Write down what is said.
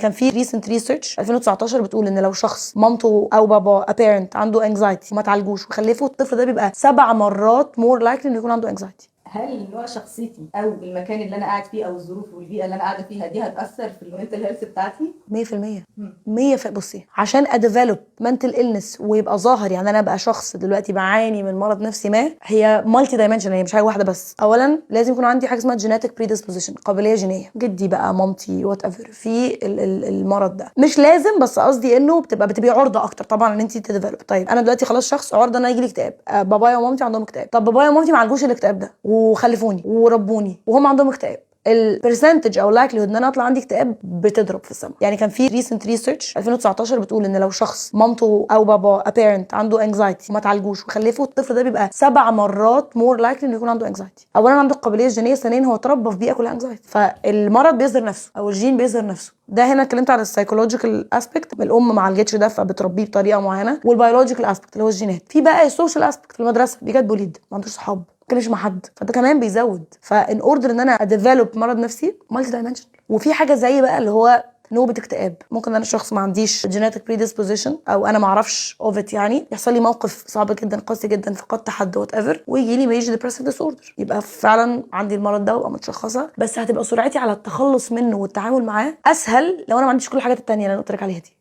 كان في ريسنت ريسيرش 2019 بتقول ان لو شخص مامته او بابا ابيرنت عنده انكزايتي وما تعالجوش وخلفه، الطفل ده بيبقى 7 مرات مور لايكلي انه يكون عنده انكزايتي. هل نوع شخصيتي او المكان اللي انا قاعد فيه او الظروف والبيئه اللي انا قاعده فيها دي هتاثر في المنتل هيلث بتاعتي؟ 100%. بصي، عشان اديفلوب منتل إلنس ويبقى ظاهر، يعني انا بقى شخص دلوقتي بعاني من مرض نفسي ما، هي مالتي دايمنشن، هي مش حاجه واحده بس. اولا لازم يكون عندي حاجه اسمها جينيتك بريدisposition، قابليه جينيه، جدي بقى مامتي وات ايفر في المرض ده. مش لازم، بس قصدي انه بتبقى عرضه اكتر طبعا ان انت تديفلوب. طيب انا دلوقتي خلاص شخص عرضه ان انا يجي لي اكتئاب، بابايا ومامتي عندهم اكتئاب، طب بابايا ومامتي ما عالجوش الاكتئاب ده وخلفوني وربوني وهم عندهم اكتئاب، البرسنتج او لايكليهود ان انا اطلع عندي اكتئاب بتضرب في السما. يعني كان في ريسنت ريسيرش 2019 بتقول ان لو شخص مامته او بابا ابيرنت عنده انكزايتي وما تعالجوش وخلفه، الطفل ده بيبقى 7 مرات مور لايكلي انه يكون عنده انكزايتي. اولا عنده القابليه الجينيه، ثانيا هو اتربى في بيئه كلها انكزايتي، فالمرض بيظهر نفسه او الجين بيظهر نفسه. ده هنا اتكلمت على السايكولوجيكال اسبكت، الام ما عالجتش ده فبتربيه بطريقه معينه، والبيولوجيكال اسبكت اللي هو الجينات. في بقى السوشيال اسبكت، في المدرسه بيجات بوليد، ما عندوش صحاب، كلمش مع حد، فده كمان بيزود. فان اوردر ان انا اديفلوب مرض نفسي مالتي دايمنشن. وفي حاجه زي بقى اللي هو نوبه اكتئاب. ممكن انا شخص ما عنديش جينيتك بريدisposition او انا ما اعرفش اوفت، يعني يحصل لي موقف صعب جدا قاسي جدا، فقدت حد وات ايفر، ويجي لي ميجر ديبريسيف ديس اوردر، يبقى فعلا عندي المرض ده وابقى متشخصه. بس هتبقى سرعتي على التخلص منه والتعامل معاه اسهل لو انا ما عنديش كل الحاجات التانية اللي انا قلت لك عليها دي.